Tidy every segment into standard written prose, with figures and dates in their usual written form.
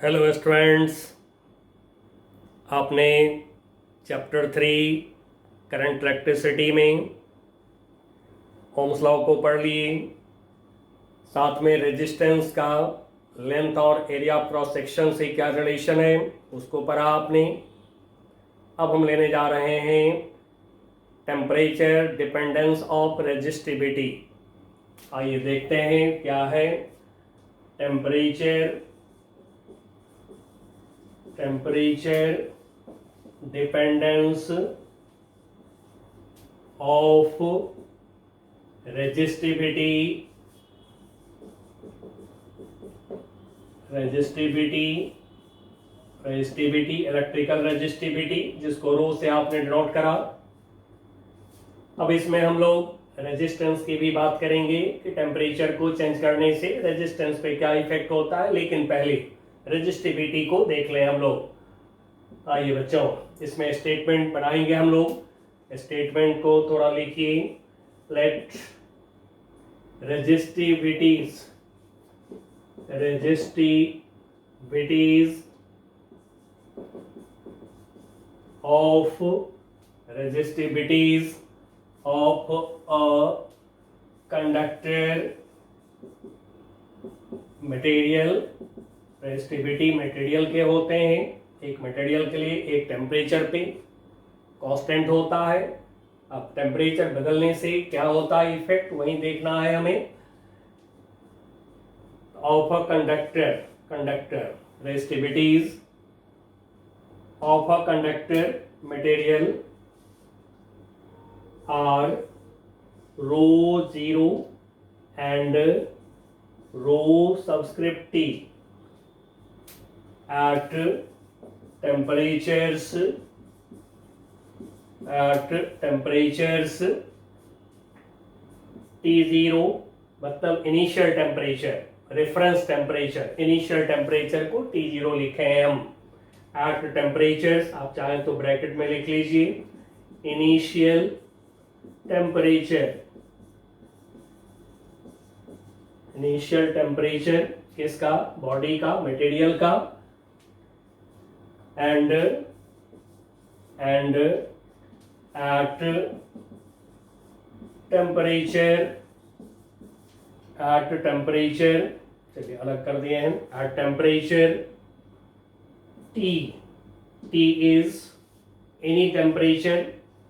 Hello students, आपने chapter 3 current electricity में Ohm's law को पढ़ लिए। साथ में रेजिस्टेंस का लेंथ और एरिया ऑफ क्रॉस सेक्शन से क्या रिलेशन है उसको पढ़ा आपने। अब हम लेने जा रहे हैं टेम्परेचर डिपेंडेंस ऑफ रेजिस्टिविटी। आइए देखते हैं क्या है temperature dependence of resistivity electrical resistivity, जिसको रो से आपने डिनोट करा। अब इसमें हम लोग रेजिस्टेंस की भी बात करेंगे कि टेम्परेचर को चेंज करने से रेजिस्टेंस पे क्या इफेक्ट होता है, लेकिन पहले रेजिस्टिविटी को देख लें हम लोग। आइए बच्चों, इसमें स्टेटमेंट बनाएंगे हम लोग। स्टेटमेंट को थोड़ा लिखिए। Let resistivities of a conductor material. Resistivity material के होते हैं, एक मटेरियल के लिए एक टेम्परेचर पे कांस्टेंट होता है। अब टेम्परेचर बदलने से क्या होता है इफेक्ट, वही देखना है हमें। Of a conductor resistivities of a conductor material are rho zero and rho subscript T at temperatures T0, मतलब initial temperature, reference temperature, initial temperature को T0 लिखे हैं हम। एट टेम्परेचर्स आप चाहें तो ब्रैकेट में लिख लीजिए। इनिशियल टेम्परेचर किसका, बॉडी का, मटेरियल का। and at temperature चलिए अलग कर दिए हैं। at temperature T is any temperature,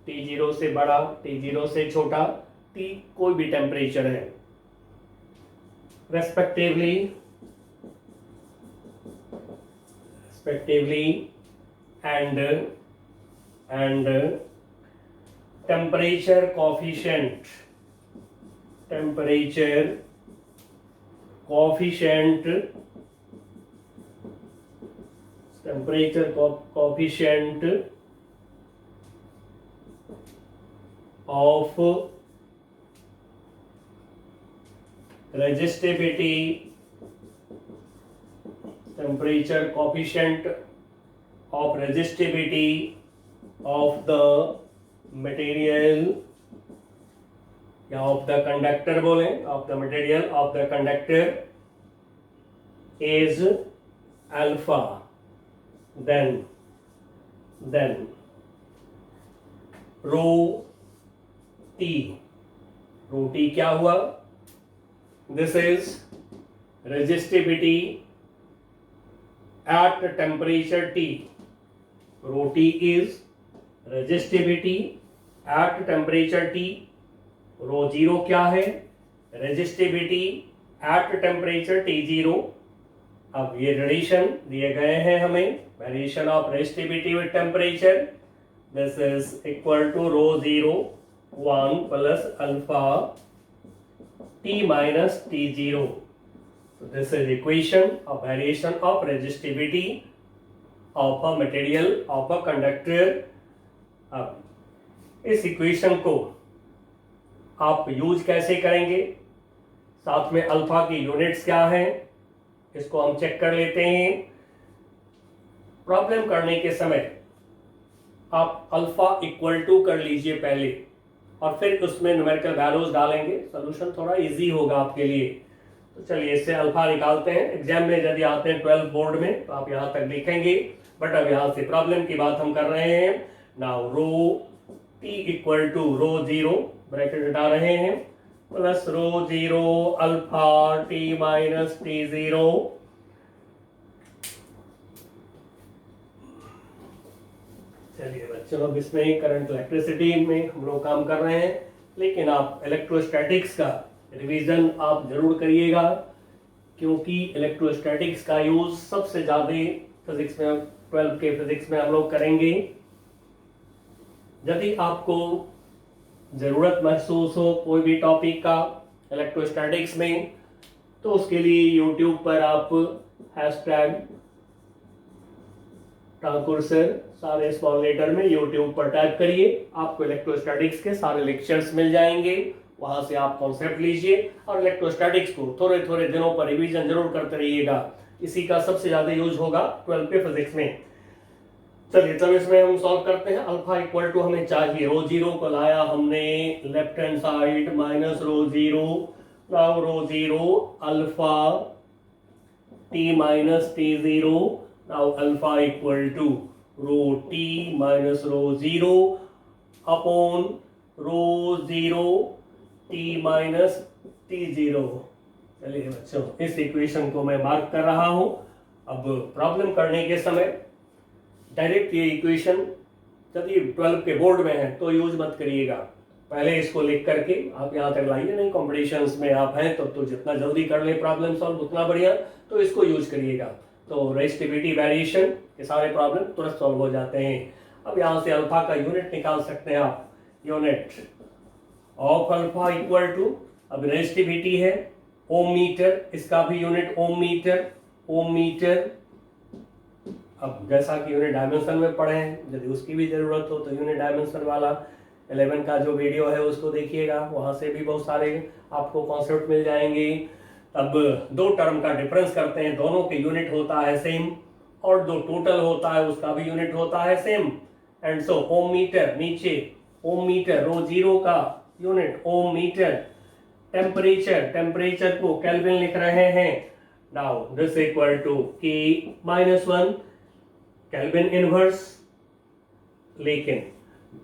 T0 से बड़ा, T0 से छोटा, T कोई भी टेम्परेचर है, respectively and temperature coefficient of resistivity, temperature coefficient of resistivity of the material या of the conductor बोले, of the material of the conductor is alpha, then rho t क्या हुआ, this is resistivity at temperature T. Rho T is resistivity at temperature T. Rho 0 क्या है, resistivity at temperature T0। अब ये relation दिए गए हैं हमें, variation of resistivity with temperature. This is equal to rho 0 1 plus alpha T minus T0। So this is equation of variation of resistivity of a material of a conductor। अब इस equation को आप use कैसे करेंगे, साथ में alpha की units क्या हैं, इसको हम चेक कर लेते हैं। प्रॉब्लम करने के समय आप अल्फा इक्वल टू कर लीजिए पहले, और फिर उसमें न्यूमेरिकल वैल्यूज डालेंगे, सॉल्यूशन थोड़ा इजी होगा आपके लिए। तो चलिए इससे अल्फा निकालते हैं। एग्जाम में यदि आते हैं 12 बोर्ड में तो आप यहाँ तक लिखेंगे, बट अब यहाँ से प्रॉब्लम की बात हम कर रहे हैं। Now rho T equal to rho zero, bracket हटा रहे हैं, plus rho zero alpha T minus T zero. चलिए बच्चों, अब इसमें करंट इलेक्ट्रिसिटी में हम लोग काम कर रहे हैं, लेकिन आप इलेक्ट्रोस्टैटिक्स का रिवीजन आप जरूर करिएगा, क्योंकि इलेक्ट्रोस्टैटिक्स का यूज सबसे ज़्यादा फिजिक्स में, 12 के फिजिक्स में हम लोग करेंगे। यदि आपको ज़रूरत महसूस हो कोई भी टॉपिक का इलेक्ट्रोस्टैटिक्स में, तो उसके लिए यूट्यूब पर आप हैशटैग ठाकुर सर सारे स्मॉल लेटर में यूट्यूब पर टाइप करिए, आपको इलेक्ट्रोस्टैटिक्स के सारे लेक्चर्स मिल जाएंगे। वहां से आप कॉन्सेप्ट लीजिए और इलेक्ट्रोस्टैटिक्स को थोड़े थोड़े दिनों पर रिवीजन जरूर करते रहिएगा। इसी का सबसे ज्यादा यूज होगा 12 के फिजिक्स में। चलिए तब इसमें हम सॉल्व करते हैं। अल्फा इक्वल टू हमें चाहिए, रो जीरो को लाया हमने left hand side, minus rho zero, now rho zero alpha T minus T zero, now alpha equal to rho T minus rho zero upon rho zero T minus T zero. चलिए बच्चों, इस equation को मैं mark कर रहा हूं। अब problem करने के समय डायरेक्ट ये इक्वेशन यदि 12 के बोर्ड में है तो यूज मत करिएगा, पहले इसको लिख करके आप यहाँ तक लाइए। नहीं कॉम्पिटिशन्स में आप हैं तो जितना जल्दी कर ले प्रॉब्लम सॉल्व उतना बढ़िया, तो इसको यूज करिएगा। तो रेजिस्टिविटी वेरिएशन के सारे प्रॉब्लम तुरंत सॉल्व हो जाते हैं। अब यहाँ से अल्फा का यूनिट निकाल सकते हैं आप, unit of alpha equal to, अब रेजिस्टिविटी है ओम मीटर, इसका भी unit ohm metre, ohm metre. अब जैसा कि यूनिट डायमेंशन में पढ़े हैं, यदि उसकी भी जरूरत हो तो यूनिट डायमेंशन वाला 11 का जो वीडियो है उसको देखिएगा, वहां से भी बहुत सारे आपको कॉन्सेप्ट मिल जाएंगे। अब दो टर्म का डिफरेंस करते हैं, दोनों के यूनिट होता है सेम, और जो टोटल होता है उसका भी यूनिट होता है same. And so ohm metre, नीचे ओम मीटर, रो जीरो का unit ohm metre. Temperature, temperature को केल्विन लिख रहे हैं। Now this equal to K minus 1 kelvin inverse. लेकिन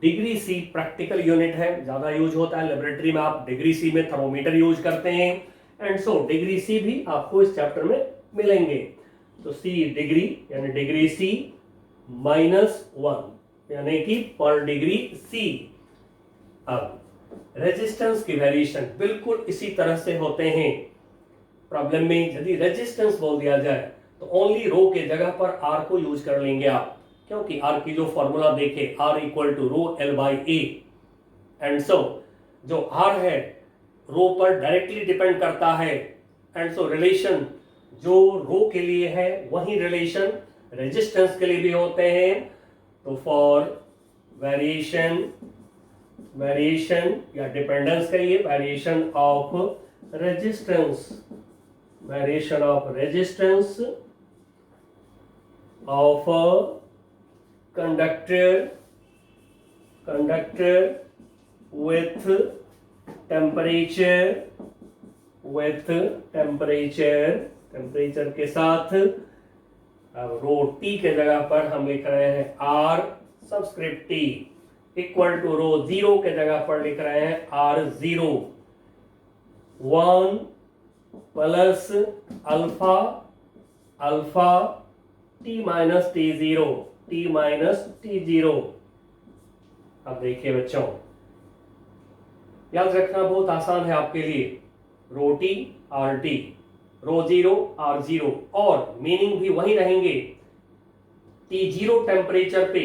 डिग्री सी प्रैक्टिकल यूनिट है, ज्यादा यूज होता है लेबोरेटरी में, आप डिग्री सी में थर्मोमीटर यूज करते हैं। एंड सो डिग्री सी भी आपको इस चैप्टर में मिलेंगे। तो सी डिग्री यानी डिग्री सी -1 यानी कि पर डिग्री सी। अब रेजिस्टेंस की वेरिएशन बिल्कुल इसी तरह से होते हैं। प्रॉब्लम में यदि रेजिस्टेंस बोल दिया जाए तो ओनली रो के जगह पर आर को यूज कर लेंगे आप, क्योंकि आर की जो फॉर्मूला देखे R equal to rho L by A. And so जो आर है रो पर डायरेक्टली डिपेंड करता है। एंड सो रिलेशन जो रो के लिए है वही रिलेशन रेजिस्टेंस के लिए भी होते हैं। तो फॉर वेरिएशन, वेरिएशन या डिपेंडेंस कहिए, variation of resistance, variation of resistance of a conductor with temperature के साथ। अब रो टी के जगह पर हम लिख रहे हैं R subscript T equal to rho zero के जगह पर लिख रहे हैं R zero 1 plus alpha alpha T minus T zero, T minus T zero. अब देखिए बच्चों, याद रखना बहुत आसान है आपके लिए, rho T R T, rho zero R zero, और मीनिंग भी वही रहेंगे। टी जीरो टेम्परेचर पे,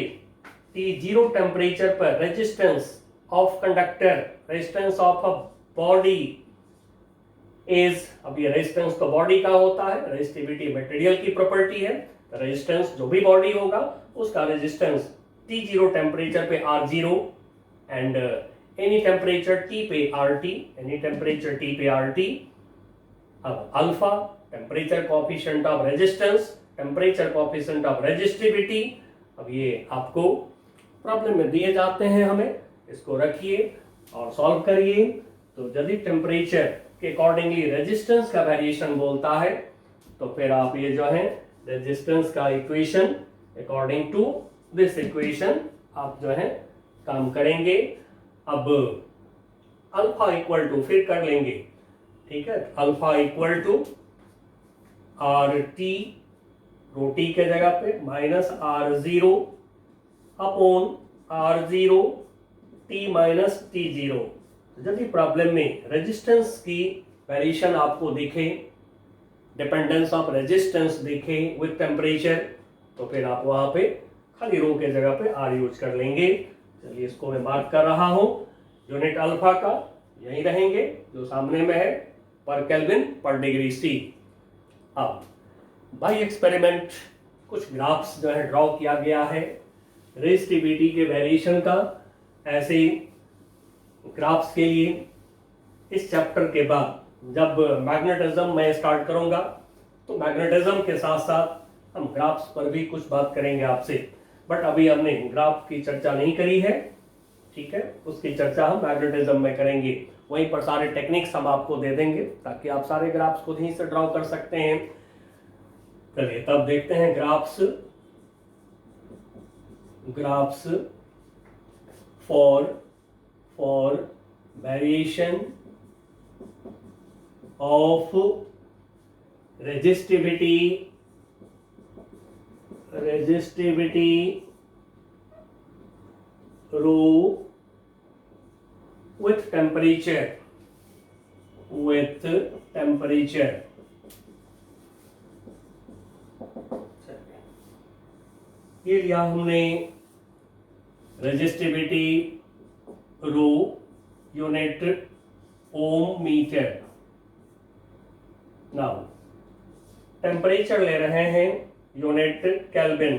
टी जीरो टेम्परेचर पर resistance of conductor, resistance of a body is, अब ये रेजिस्टेंस तो बॉडी का होता है, रेजिस्टिविटी मटेरियल की प्रॉपर्टी है। रेजिस्टेंस जो भी बॉडी होगा उसका रेजिस्टेंस टी जीरो टेम्परेचर पे R zero and any temperature T पे R T, any temperature T पे आर टी। अब alpha temperature coefficient of resistance, temperature coefficient of resistivity. अब ये आपको प्रॉब्लम में दिए जाते हैं, हमें इसको रखिए और सॉल्व करिए। तो यदि टेम्परेचर के अकॉर्डिंगली रेजिस्टेंस का वेरिएशन बोलता है, तो फिर आप ये जो है रेजिस्टेंस का equation according to this equation आप जो है काम करेंगे। अब अल्फा इक्वल टू फिर कर लेंगे, ठीक है, alpha equal to R T, rho T के जगह पे minus R zero upon R zero T minus T zero. यदि प्रॉब्लम में रेजिस्टेंस की वेरिएशन आपको दिखे, डिपेंडेंस ऑफ रेजिस्टेंस दिखे विद टेम्परेचर, तो फिर आप वहां पे खाली रो के जगह पे आर यूज कर लेंगे। चलिए इसको मैं मार्क कर रहा हूं, यूनिट अल्फा का यही रहेंगे जो सामने में है, पर केल्विन पर डिग्री सी। अब बाय एक्सपेरिमेंट कुछ ग्राफ्स जो है ड्रॉ किया गया है रेजिस्टिविटी के वेरिएशन का। ऐसे ग्राफ्स के लिए इस चैप्टर के बाद जब मैग्नेटिज्म मैं स्टार्ट करूंगा तो मैग्नेटिज्म के साथ साथ हम ग्राफ्स पर भी कुछ बात करेंगे आपसे, बट अभी हमने ग्राफ की चर्चा नहीं करी है, ठीक है, उसकी चर्चा हम मैग्नेटिज्म में करेंगे। वहीं पर सारे टेक्निक्स हम आपको दे देंगे ताकि आप सारे ग्राफ्स खुद ही से ड्रॉ कर सकते हैं। चलिए तब देखते हैं graphs for variation of resistivity rho with temperature ये लिया हमने resistivity rho unit ohm metre. Now temperature ले रहे हैं यूनिट केल्विन।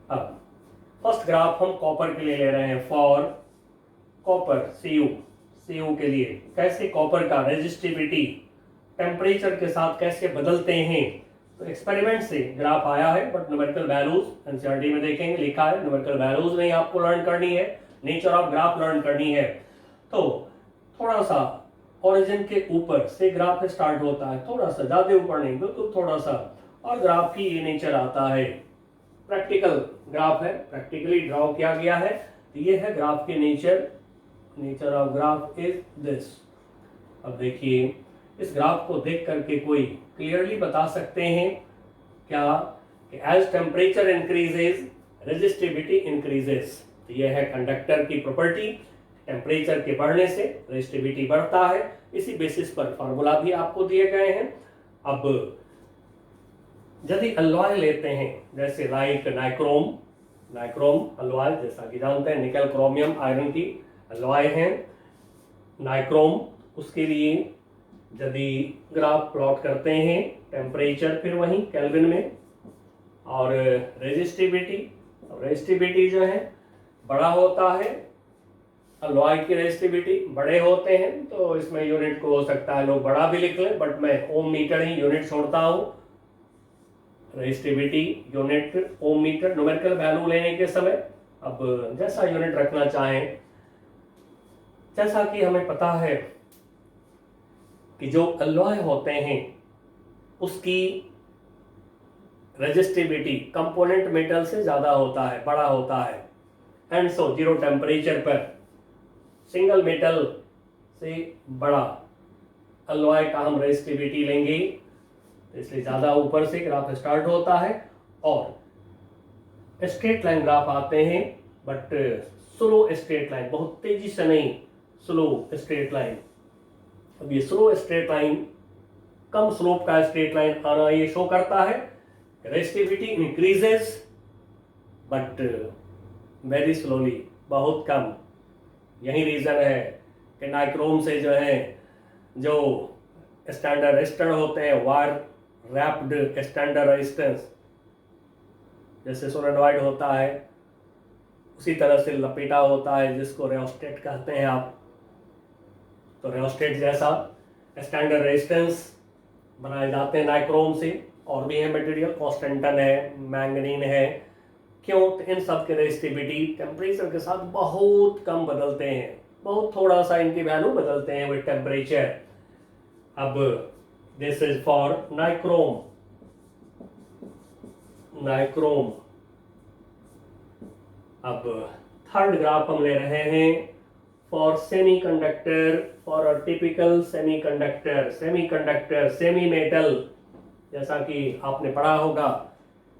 अब फर्स्ट ग्राफ हम कॉपर के लिए ले रहे हैं, फॉर कॉपर सीयू के लिए कैसे कॉपर का रेजिस्टिविटी टेम्परेचर के साथ कैसे बदलते हैं, तो एक्सपेरिमेंट से ग्राफ आया है, बट न्यूमेरिकल वैल्यूज एनसीईआरटी में देखेंगे लिखा है, न्यूमेरिकल वैल्यूज नहीं आपको लर्न करनी है, नेचर ऑफ ग्राफ लर्न करनी है। तो थोड़ा सा ओरिजिन के ऊपर से ग्राफ स्टार्ट होता है, थोड़ा सा ज्यादा ऊपर नहीं, बिल्कुल थोड़ा सा, और ग्राफ की ये नेचर आता है। प्रैक्टिकल ग्राफ है, प्रैक्टिकली ड्रॉ किया गया है, तो ये है ग्राफ के nature of graph is this. अब देखिए इस ग्राफ को देख करके कोई क्लियरली बता सकते हैं क्या कि as temperature increases resistivity increases. तो यह है कंडक्टर की प्रॉपर्टी, टेम्परेचर के बढ़ने से रेजिस्टिविटी बढ़ता है। इसी बेसिस पर फॉर्मूला भी आपको दिए गए हैं। अब यदि अलॉय लेते हैं जैसे लाइक नाइक्रोम अलॉय, जैसा कि जानते हैं निकल क्रोमियम आयरन की अलॉय है नाइक्रोम, उसके लिए यदि ग्राफ प्लॉट करते हैं टेम्परेचर फिर वही केल्विन में और रेजिस्टिविटी जो है बड़ा होता है, अलॉय की रेजिस्टिविटी बड़े होते हैं, तो इसमें यूनिट को हो सकता है लोग बड़ा भी लिख लें, बट मैं ओम मीटर ही यूनिट छोड़ता हूं। Resistivity unit ohm metre numerical value लेने के समय अब जैसा यूनिट रखना चाहें। जैसा कि हमें पता है कि जो अलॉय होते हैं उसकी रेजिस्टिविटी कंपोनेंट मेटल से ज्यादा होता है, बड़ा होता है, एंड सो जीरो टेम्परेचर पर सिंगल मेटल से बड़ा अलॉय का हम रेजिस्टिविटी लेंगे, इसलिए ज्यादा ऊपर से ग्राफ स्टार्ट होता है और स्ट्रेट लाइन ग्राफ आते हैं, बट स्लो स्ट्रेट लाइन, बहुत तेजी से नहीं, स्लो स्ट्रेट लाइन। अब ये स्लो स्ट्रेट लाइन, कम स्लोप का स्ट्रेट लाइन आना ये शो करता है resistivity increases but very slowly, बहुत कम। यही रीजन है कि नाइक्रोम से जो है जो स्टैंडर्ड रेजिस्टर होते हैं वायर रैप्ड स्टैंडर्ड रेजिस्टेंस, जैसे सोलेनॉइड होता है उसी तरह से लपेटा होता है, जिसको रेओस्टेट कहते हैं आप। तो रेओस्टेट जैसा स्टैंडर्ड रेजिस्टेंस बनाए जाते हैं नाइक्रोम से, और भी है मटेरियल, कॉन्स्टेंटन है, मैंगनीन है। क्यों? तो इन सब के रेजिस्टिविटी टेम्परेचर के साथ बहुत कम बदलते हैं, बहुत थोड़ा सा इनकी वैल्यू बदलते हैं विद टेम्परेचर। अब this is for nichrome, nichrome. अब थर्ड ग्राफ हम ले रहे हैं for semiconductor, for a typical semiconductor, semiconductor semi metal, जैसा कि आपने पढ़ा होगा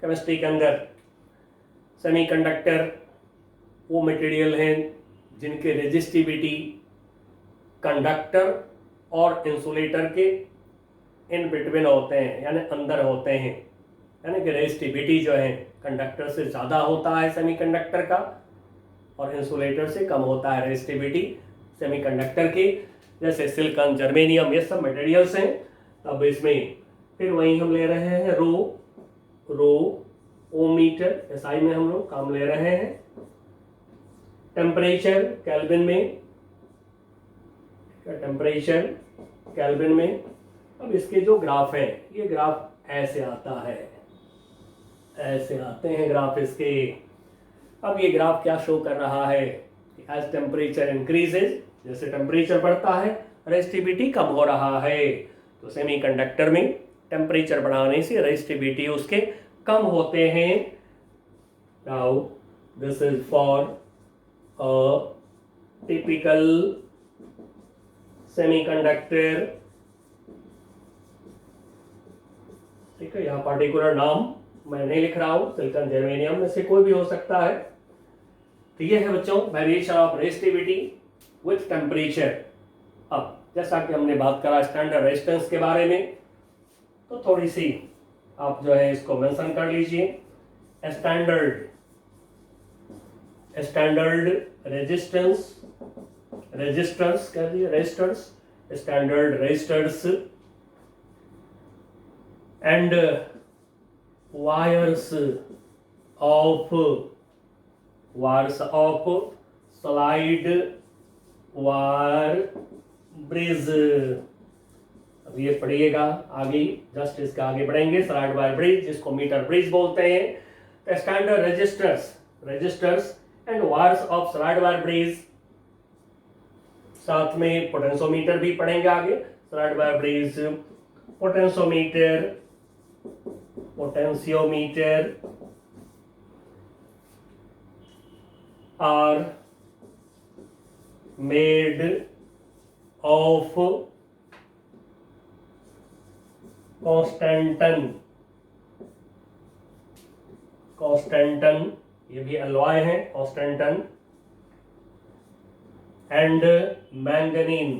केमिस्ट्री के अंदर। सेमीकंडक्टर वो मटेरियल हैं जिनके रेजिस्टिविटी कंडक्टर और इंसुलेटर के इन बिटवीन होते हैं, यानी अंदर होते हैं, यानी कि रेजिस्टिविटी जो है कंडक्टर से ज़्यादा होता है सेमीकंडक्टर का, और इंसुलेटर से कम होता है रेजिस्टिविटी सेमीकंडक्टर की, जैसे सिलिकॉन, जर्मेनियम, ये सब मटेरियल्स हैं। अब इसमें फिर वही हम ले रहे हैं रो ओमीटर, एसआई में हम लोग काम ले रहे हैं। टेम्परेचर केल्विन में, टेम्परेचर केल्विन में। अब इसके जो ग्राफ है, ये ग्राफ ऐसे आता है, ऐसे आते हैं ग्राफ इसके। अब ये ग्राफ क्या शो कर रहा है कि एज टेम्परेचर इंक्रीजेज, जैसे टेम्परेचर बढ़ता है रेजिस्टिविटी कम हो रहा है। तो सेमीकंडक्टर में टेम्परेचर बढ़ाने से रेजिस्टिविटी उसके कम होते हैं। Now this is for a typical semiconductor. ठीक है, यहाँ पार्टिकुलर नाम मैं नहीं लिख रहा हूं, सिलिकॉन, जर्मेनियम में से कोई भी हो सकता है। तो ये है बच्चों variation of resistivity with temperature. अब जैसा कि हमने बात करा स्टैंडर्ड रेजिस्टेंस के बारे में, तो थोड़ी सी आप जो है इसको मेंशन कर लीजिए। स्टैंडर्ड रेजिस्टेंस, रेजिस्टर्स कह दिए, resistors, standard resistors and wires of slide wire bridge। अब ये पढ़िएगा आगे, जस्ट इसका आगे बढ़ेंगे। स्लाइड वायर ब्रिज, जिसको मीटर ब्रिज बोलते हैं। Standard resistors and wires of slide wire bridge, साथ में पोटेंशियोमीटर भी पढ़ेंगे आगे। Slide wire bridge, potentiometer are made of constantan, ये भी अलॉय है, constantan and manganene,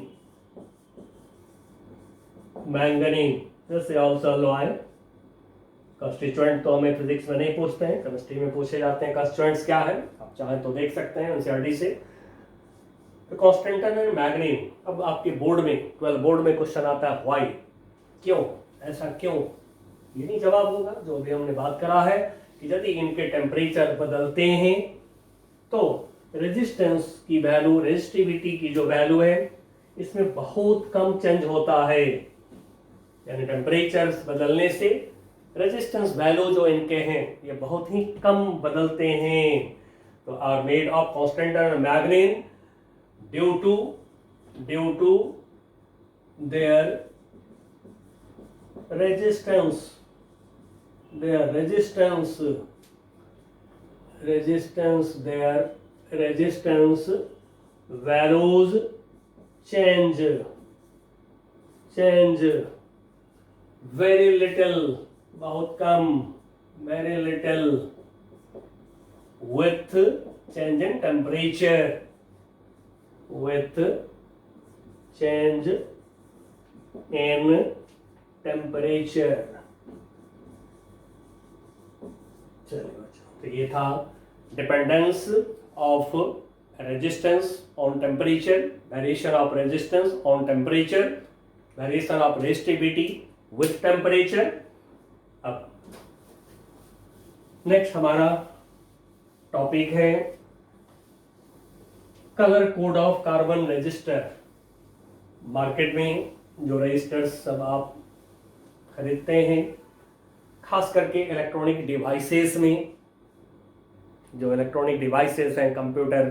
this is also alloy। Constituent तो हमें फिजिक्स में नहीं पूछते हैं, केमिस्ट्री में पूछे जाते हैं कंस्टिट्यूएंट्स क्या है, आप चाहें तो देख सकते हैं एनसीईआरटी से। तो कांस्टेंटन एंड मैग्नीन। अब आपके बोर्ड में 12 बोर्ड में क्वेश्चन आता है व्हाई, क्यों, ऐसा क्यों, ये नहीं जवाब होगा। जो अभी हमने बात करा है कि यदि इनके टेम्परेचर बदलते हैं तो रेजिस्टेंस की वैल्यू, रेजिस्टिविटी की जो वैल्यू है इसमें बहुत कम चेंज होता है, यानी टेम्परेचर बदलने से रेजिस्टेंस वैल्यू जो इनके हैं ये बहुत ही कम बदलते हैं। तो are made of constantan and manganin due to their resistance values change very little, बहुत कम, very little, with change in temperature, with change in temperature। चलिए बच्चों, तो ये था dependence of resistance on temperature, variation of resistance on temperature, variation of resistivity with temperature. अब next हमारा topic है colour code of carbon register. Market में जो रजिस्टर्स सब आप खरीदते हैं, खास करके इलेक्ट्रॉनिक डिवाइसेस में, जो इलेक्ट्रॉनिक डिवाइसेस हैं, कंप्यूटर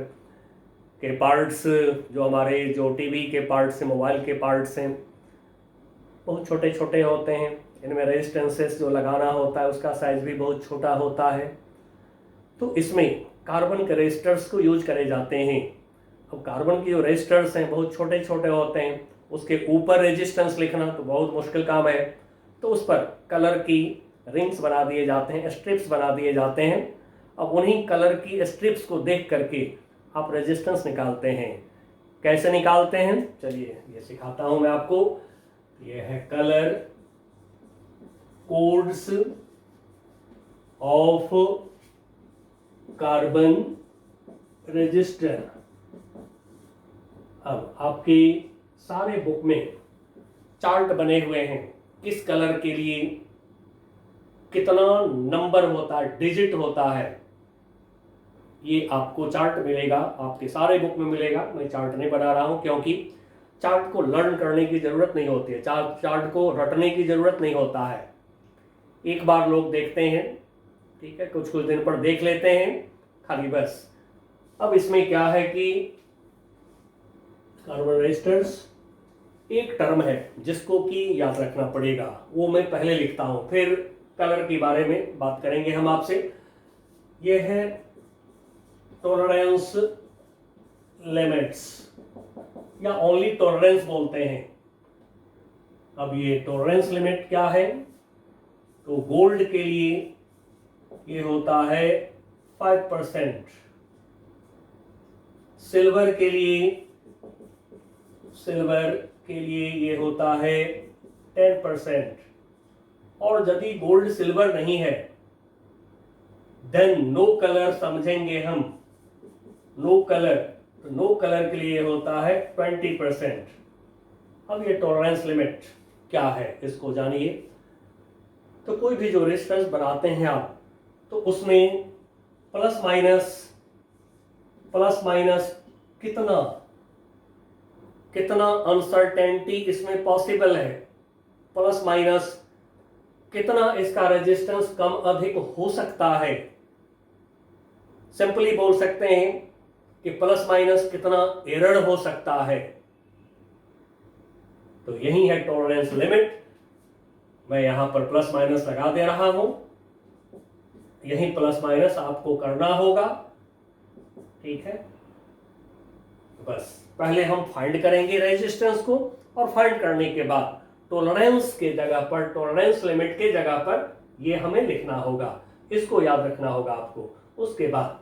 के पार्ट्स, जो हमारे जो टीवी के पार्ट्स हैं, मोबाइल के पार्ट्स हैं, बहुत छोटे छोटे होते हैं। इनमें रेजिस्टेंसेस जो लगाना होता है उसका साइज भी बहुत छोटा होता है। तो इसमें कार्बन के रेजिस्टर्स को यूज करे जाते हैं। अब कार्बन के जो रेजिस्टर्स हैं बहुत छोटे छोटे होते हैं, उसके ऊपर रेजिस्टेंस लिखना तो बहुत मुश्किल काम है। तो उस पर कलर की रिंग्स बना दिए जाते हैं, स्ट्रिप्स बना दिए जाते हैं। अब उन्हीं कलर की स्ट्रिप्स को देख करके आप रेजिस्टेंस निकालते हैं। कैसे निकालते हैं, चलिए ये सिखाता हूं मैं आपको। ये है colour codes of carbon register. अब आपके सारे बुक में चार्ट बने हुए हैं, किस कलर के लिए कितना नंबर होता है, डिजिट होता है, ये आपको चार्ट मिलेगा, आपके सारे बुक में मिलेगा। मैं चार्ट नहीं बना रहा हूं क्योंकि चार्ट को लर्न करने की जरूरत नहीं होती है, चार्ट को रटने की जरूरत नहीं होता है। एक बार लोग देखते हैं, ठीक है, कुछ कुछ दिन पर देख लेते हैं खाली बस। अब इसमें क्या है कि कार्बन रजिस्टर्स एक टर्म है जिसको कि याद रखना पड़ेगा, वो मैं पहले लिखता हूं, फिर कलर के बारे में बात करेंगे हम आपसे। यह है टॉलरेंस लिमिट्स या ओनली टॉलरेंस बोलते हैं। अब ये टॉलरेंस लिमिट क्या है, तो गोल्ड के लिए ये होता है 5%, सिल्वर के लिए ये होता है 10%। और यदि गोल्ड सिल्वर नहीं है देन नो कलर समझेंगे हम, नो कलर, तो नो कलर के लिए होता है 20%। अब ये टॉलरेंस लिमिट क्या है इसको जानिए। तो कोई भी जो रेजिस्टेंस बनाते हैं आप, तो उसमें प्लस माइनस कितना अनसर्टेनिटी इसमें पॉसिबल है, प्लस माइनस कितना इसका रेजिस्टेंस कम अधिक हो सकता है। सिंपली बोल सकते हैं कि प्लस माइनस कितना एरर हो सकता है। तो यही है टॉलरेंस लिमिट। मैं यहां पर प्लस माइनस लगा दे रहा हूं, यही प्लस माइनस आपको करना होगा, ठीक है। बस पहले हम फाइंड करेंगे रेजिस्टेंस को, और फाइंड करने के बाद टॉलरेंस के जगह पर, टॉलरेंस लिमिट के जगह पर ये हमें लिखना होगा, इसको याद रखना होगा आपको। उसके बाद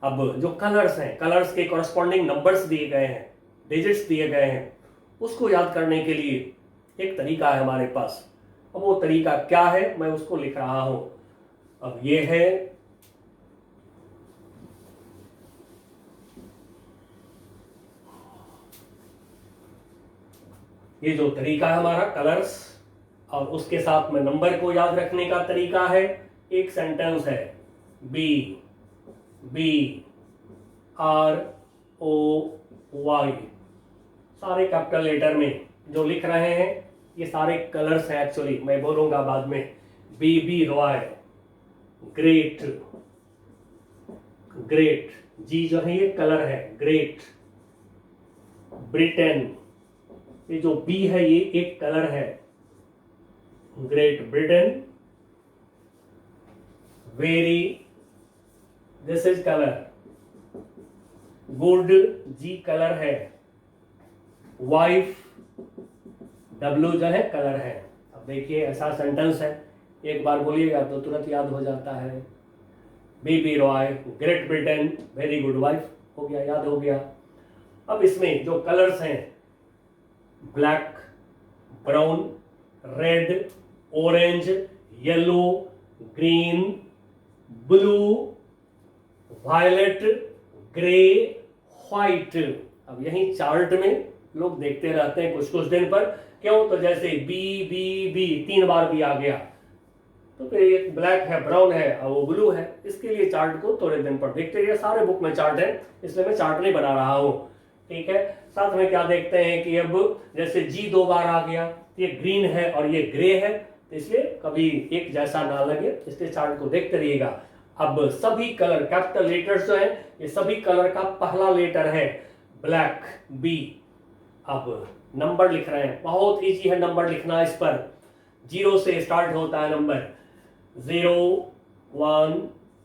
अब जो कलर्स हैं, कलर्स के कॉरस्पॉन्डिंग नंबर्स दिए गए हैं, डिजिट्स दिए गए हैं, उसको याद करने के लिए एक तरीका है हमारे पास। अब वो तरीका क्या है मैं उसको लिख रहा हूं। अब ये है ये जो तरीका है हमारा कलर्स, और उसके साथ में नंबर को याद रखने का तरीका है। एक सेंटेंस है BROY, सारे कैपिटल लेटर में जो लिख रहे हैं ये सारे कलर्स हैं। एक्चुअली मैं बोलूंगा बाद में, BB रॉय, ग्रेट, जी जो है ये कलर है, ग्रेट ब्रिटेन, ये जो बी है ये एक कलर है, great Britain. Very, this is colour, good, G colour है, वाइफ, डब्ल्यू जो है कलर है। अब देखिए ऐसा सेंटेंस है, एक बार बोलिएगा तो तुरंत याद हो जाता है। BB Roy, great Britain, very good wife, हो गया, याद हो गया। अब इसमें जो कलर्स हैं, black, brown, red, orange, yellow, green, blue, violet, grey, white. अब यही चार्ट में लोग देखते रहते हैं कुछ कुछ दिन पर, क्यों, तो जैसे बी 3 बार भी आ गया, तो फिर ये ब्लैक है, ब्राउन है और वो ब्लू है, इसके लिए चार्ट को थोड़े दिन पर देखते रहिए। सारे बुक में चार्ट है, इसलिए मैं चार्ट नहीं बना रहा हूं, ठीक है। साथ में क्या देखते हैं कि अब जैसे जी 2 बार आ गया, ये ग्रीन है और ये ग्रे है, तो इसलिए कभी एक जैसा ना लगे, इसलिए चार्ट को देखते रहिएगा। अब सभी कलर कैपिटल लेटर्स जो है ये सभी कलर का पहला लेटर है ब्लैक बी। अब नंबर लिख रहे हैं, बहुत इजी है नंबर लिखना। इस पर 0 से स्टार्ट होता है नंबर। 0 1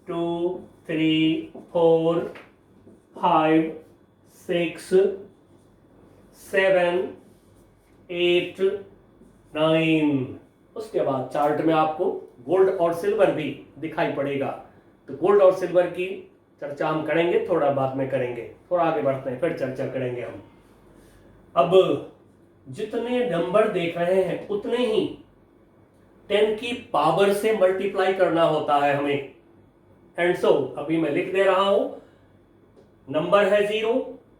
2 3 4 5 6 7 8 9। उसके बाद चार्ट में आपको गोल्ड और सिल्वर भी दिखाई पड़ेगा। तो गोल्ड और सिल्वर की चर्चा हम करेंगे, थोड़ा बाद में करेंगे, थोड़ा आगे बढ़ते हैं फिर चर्चा करेंगे हम। अब जितने नंबर देख रहे हैं उतने ही 10 की पावर से मल्टीप्लाई करना होता है हमें। एंड सो अभी मैं लिख दे रहा हूं, नंबर है 0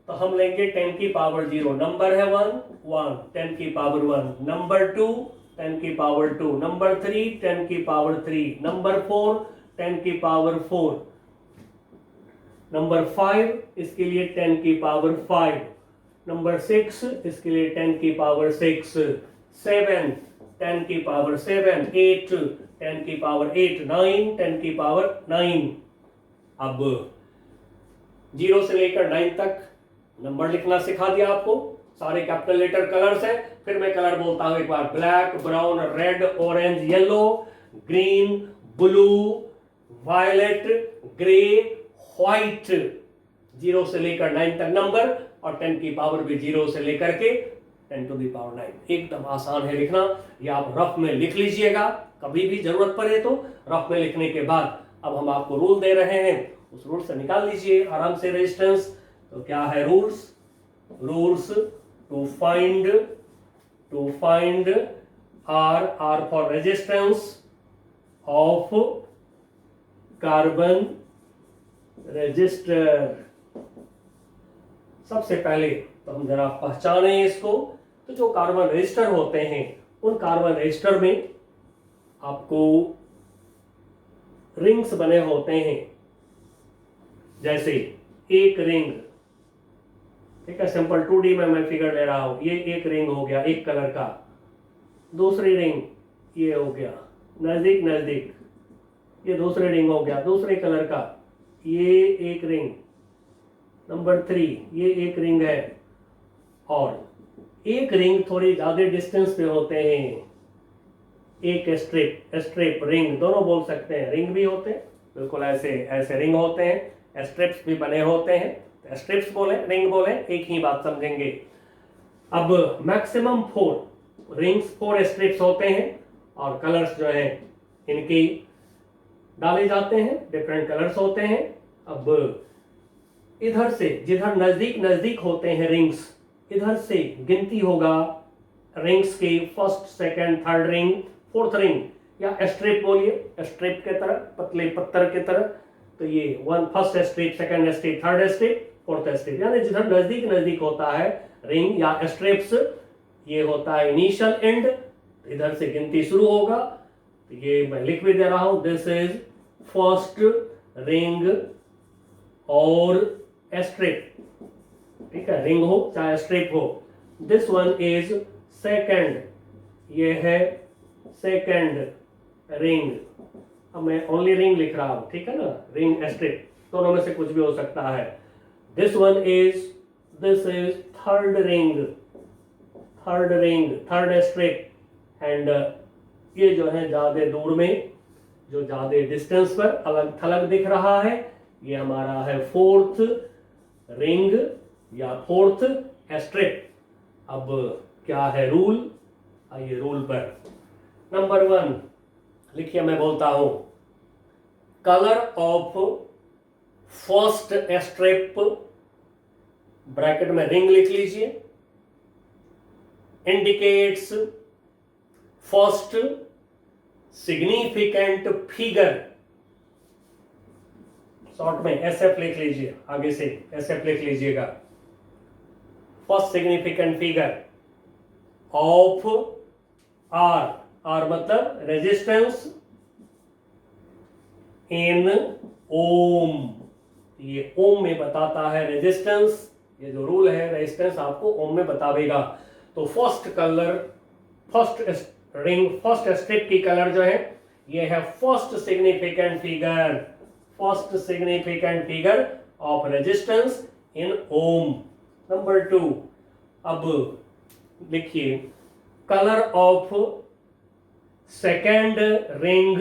तो हम लेंगे 10 की पावर 0। नंबर है 1 1 10 की पावर 1। नंबर 2 10 की पावर 2। नंबर 3 10 की पावर 3। नंबर 4 10 की पावर 4। नंबर 5 इसके लिए 10 की पावर 5। नंबर 6 इसके लिए 10 की पावर 6। 7 10 की पावर 7। 8 10 की पावर 8। 9 10 की पावर 9। अब 0 से लेकर 9 तक नंबर लिखना सिखा दिया आपको। सारे कैपिटल लेटर कलर्स हैं। फिर मैं कलर बोलता हूं एक बार, black, brown, red, orange, yellow, green, blue, violet, grey, white. 0 से लेकर 9 तक नंबर और 10 की पावर भी 0 से लेकर के 10 टू द पावर 9। एकदम आसान है लिखना। ये आप रफ में लिख लीजिएगा, कभी भी जरूरत पड़े तो रफ में लिखने के बाद अब हम आपको रूल दे रहे हैं, उस रूल से निकाल लीजिए आराम से रेजिस्टेंस। तो क्या है rules? Rules to find R for resistance of carbon resistor. सबसे पहले तो हम जरा पहचाने इसको। तो जो कार्बन रजिस्टर होते हैं उन कार्बन रजिस्टर में आपको रिंग्स बने होते हैं। जैसे एक रिंग, ठीक है, सिंपल 2D में मैं फिगर ले रहा हूं। ये एक रिंग हो गया एक कलर का। दूसरी रिंग ये हो गया नजदीक नजदीक, ये दूसरी रिंग हो गया दूसरे कलर का। ये एक रिंग नंबर 3, ये एक रिंग है। और एक रिंग थोड़ी ज्यादा डिस्टेंस पे होते हैं। एक स्ट्रिप रिंग दोनों बोल सकते हैं, रिंग भी होते हैं बिल्कुल ऐसे ऐसे रिंग होते हैं, स्ट्रिप्स भी बने होते हैं। स्ट्रिप्स बोले रिंग बोले एक ही बात समझेंगे। अब मैक्सिमम 4 रिंग्स 4 स्ट्रिप्स होते हैं और कलर्स जो है इनके डाले जाते हैं, डिफरेंट कलर्स होते हैं। अब इधर से जिधर नजदीक नजदीक होते हैं रिंग्स, इधर से गिनती होगा रिंग्स की, first second third ring fourth ring, या स्ट्रिप बोलिए, स्ट्रिप के तरह पतले पत्थर के तरह। तो ये first strip, second strip, third strip, fourth strip, यानी जिधर नजदीक नजदीक होता है रिंग या स्ट्रिप्स, ये होता है इनिशियल एंड। इधर से गिनती शुरू होगा। तो ये मैं लिख भी दे रहा हूं, दिस इज फर्स्ट रिंग और स्ट्रिप, ठीक है, रिंग हो चाहे स्ट्रिप हो। दिस वन इज सेकंड, ये है सेकंड रिंग। अब मैं ओनली रिंग लिख रहा हूं, ठीक है ना, रिंग स्ट्रिप दोनों में से कुछ भी हो सकता है। This is third ring, third strip. And ये जो है ज्यादा दूर में, जो ज्यादा डिस्टेंस पर अलग थलग दिख रहा है, ये हमारा है फोर्थ रिंग या फोर्थ स्ट्रिप। अब क्या है रूल? आइए रूल पर। नंबर 1 लिखिए, मैं बोलता हूं, colour of first strip, bracket में रिंग लिख लीजिए, indicates first significant figure, short में SF लिख लीजिए, आगे से SF लिख लीजिएगा। First significant figure of R मतलब रेजिस्टेंस इन ओम। ये ओम में बताता है रेजिस्टेंस। ये जो रूल है रेजिस्टेंस आपको ओम में बतावेगा। तो first colour, first ring, first strip की कलर जो है ये है first significant figure first significant figure of resistance in ohm. Number 2, अब लिखिए colour of second ring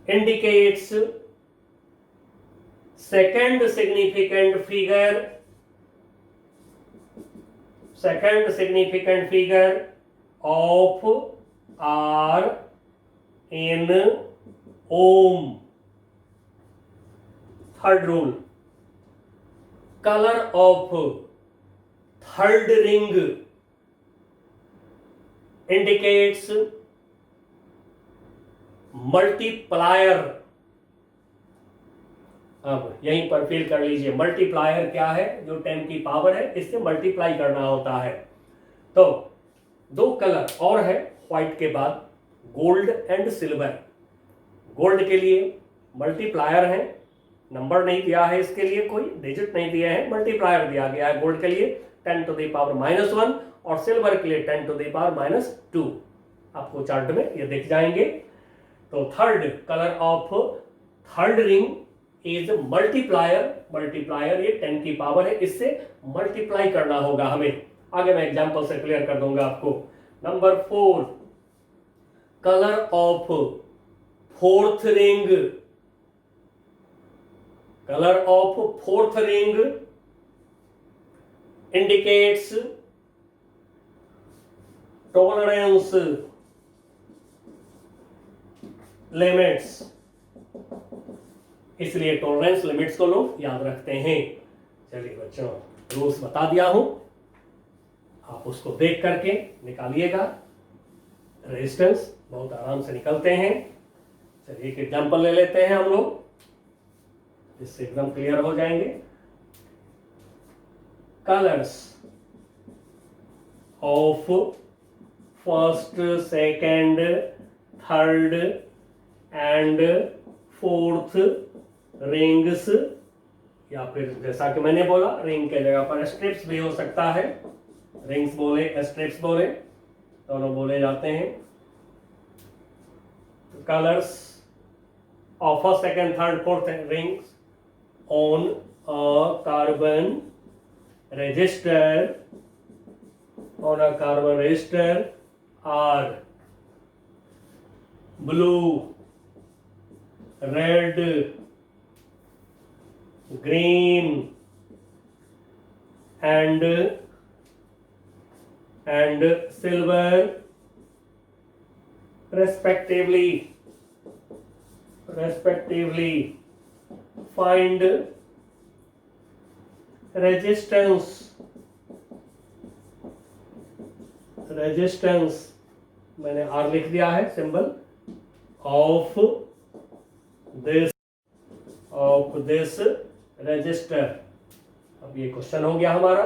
indicates second significant figure of R in ohm. Third rule, colour of third ring indicates multiplier. अब यहीं पर feel कर लीजिए, multiplier क्या है? जो 10 की पावर है इससे मल्टीप्लाई करना होता है। तो 2 कलर और है व्हाइट के बाद, गोल्ड एंड सिल्वर। गोल्ड के लिए मल्टीप्लायर है, नंबर नहीं दिया है इसके लिए, कोई डिजिट नहीं दिया है, मल्टीप्लायर दिया गया है गोल्ड के लिए 10 टू द पावर -1 और सिल्वर के लिए 10 टू द पावर -2। आपको चार्ट में ये दिख जाएंगे। तो third colour of third ring is multiplier ये 10 की पावर है, इससे मल्टीप्लाई करना होगा हमें। आगे मैं एग्जांपल से क्लियर कर दूंगा आपको। Number 4, colour of fourth ring indicates tolerance limits. इसलिए टॉलरेंस लिमिट्स को लोग याद रखते हैं। चलिए बच्चों, रूल्स बता दिया हूं, आप उसको देख करके निकालिएगा। रेजिस्टेंस बहुत आराम से निकलते हैं। चलिए एक एग्जांपल ले लेते हैं हम लोग, इससे एकदम क्लियर हो जाएंगे। Colours of first, second, third and fourth rings, या फिर जैसा कि मैंने बोला रिंग के जगह पर स्ट्रिप्स भी हो सकता है। रिंग्स बोले स्ट्रिप्स बोले, दोनों बोले जाते हैं। Colours of first, second, third, fourth rings on a carbon register are blue, red, green and silver respectively. Find resistance मैंने आर लिख दिया है सिंबल ऑफ दिस रजिस्टर। अब ये क्वेश्चन हो गया हमारा।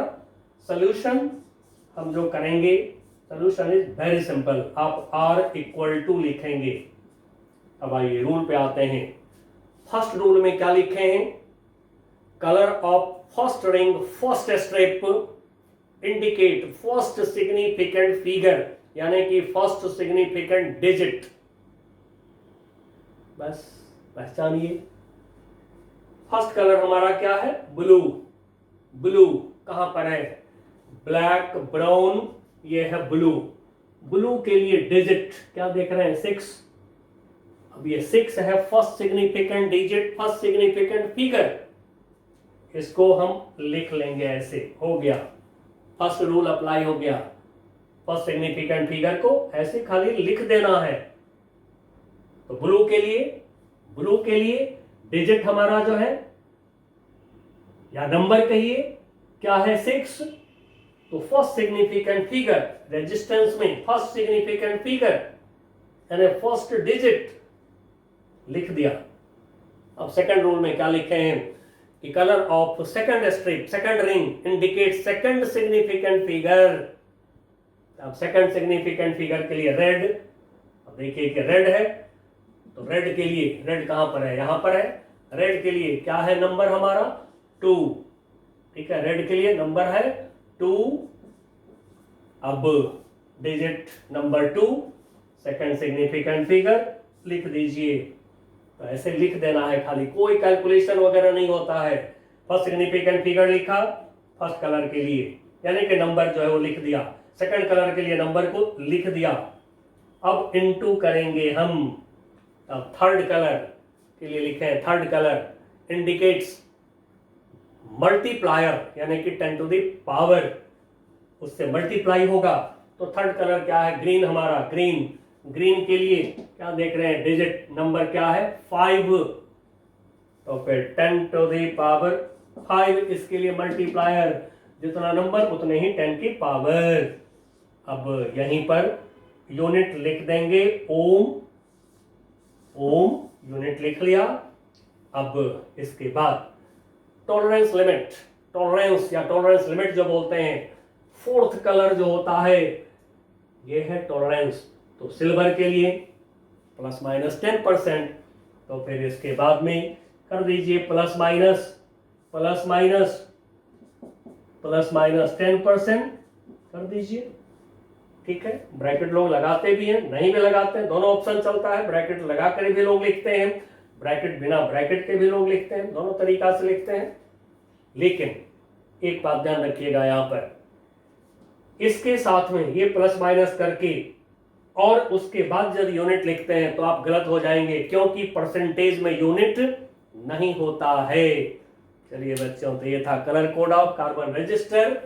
सॉल्यूशन हम जो करेंगे, सॉल्यूशन इज वेरी सिंपल। आप R = लिखेंगे। अब आइए रूल पे आते हैं। फर्स्ट रूल में क्या लिखे हैं? Colour of first ring first strip indicate first significant figure, यानी कि फर्स्ट सिग्निफिकेंट डिजिट। बस पहचानिए। फर्स्ट कलर हमारा क्या है? ब्लू। ब्लू कहां पर है? ब्लैक, ब्राउन, ये है ब्लू। ब्लू के लिए डिजिट क्या देख रहे हैं? 6। अब ये 6 है first significant digit, first significant figure. इसको हम लिख लेंगे ऐसे। हो गया, फर्स्ट रूल अप्लाई हो गया। फर्स्ट सिग्निफिकेंट फिगर को ऐसे खाली लिख देना है। तो ब्लू के लिए डिजिट हमारा जो है, या नंबर कहिए, क्या है? 6। तो फर्स्ट सिग्निफिकेंट फिगर रेजिस्टेंस में फर्स्ट सिग्निफिकेंट फिगर यानी फर्स्ट डिजिट लिख दिया। अब सेकंड रूल में क्या लिखे हैं कि colour of second strip, second ring indicate second significant figure. अब सेकंड सिग्निफिकेंट फिगर के लिए रेड। अब देखिए कि रेड है, तो रेड के लिए, रेड कहां पर है? यहां पर है। रेड के लिए क्या है नंबर हमारा? 2। ठीक है, रेड के लिए नंबर है 2। अब digit number 2 second significant figure लिख दीजिए। तो ऐसे लिख देना है, खाली कोई कैलकुलेशन वगैरह नहीं होता है। फर्स्ट सिग्निफिकेंट फिगर लिखा फर्स्ट कलर के लिए, यानी कि नंबर जो है वो लिख दिया, सेकंड कलर के लिए नंबर को लिख दिया। अब इनटू करेंगे हम, अब थर्ड कलर के लिए लिखे, थर्ड कलर इंडिकेट्स मल्टीप्लायर, यानी कि 10 टू द पावर उससे मल्टीप्लाई होगा। तो थर्ड कलर क्या है, ग्रीन हमारा, ग्रीन। ग्रीन के लिए क्या देख रहे हैं, डिजिट नंबर क्या है 5, तो फिर 10 टू द पावर 5 इसके लिए मल्टीप्लायर, जितना नंबर उतने ही 10 की पावर। अब यहीं पर यूनिट लिख देंगे ओम, ओम यूनिट लिख लिया। अब इसके बाद टॉलरेंस लिमिट, टॉलरेंस या टॉलरेंस लिमिट जो बोलते हैं, फोर्थ कलर जो होता है ये है टॉलरेंस। तो सिल्वर के लिए प्लस माइनस 10%, तो फिर इसके बाद में कर दीजिए plus minus plus minus plus minus 10% कर दीजिए। ठीक है, ब्रैकेट लोग लगाते भी हैं, नहीं भी लगाते हैं, दोनों ऑप्शन चलता है। ब्रैकेट लगा कर भी लोग लिखते हैं, ब्रैकेट बिना ब्रैकेट के भी लोग लिखते हैं, दोनों तरीका से लिखते हैं। लेकिन एक बात ध्यान रखिएगा, यहां पर इसके साथ में ये प्लस माइनस करके और उसके बाद जब यूनिट लिखते हैं तो आप गलत हो जाएंगे, क्योंकि परसेंटेज में यूनिट नहीं होता है। चलिए बच्चों, तो ये था colour code of carbon register.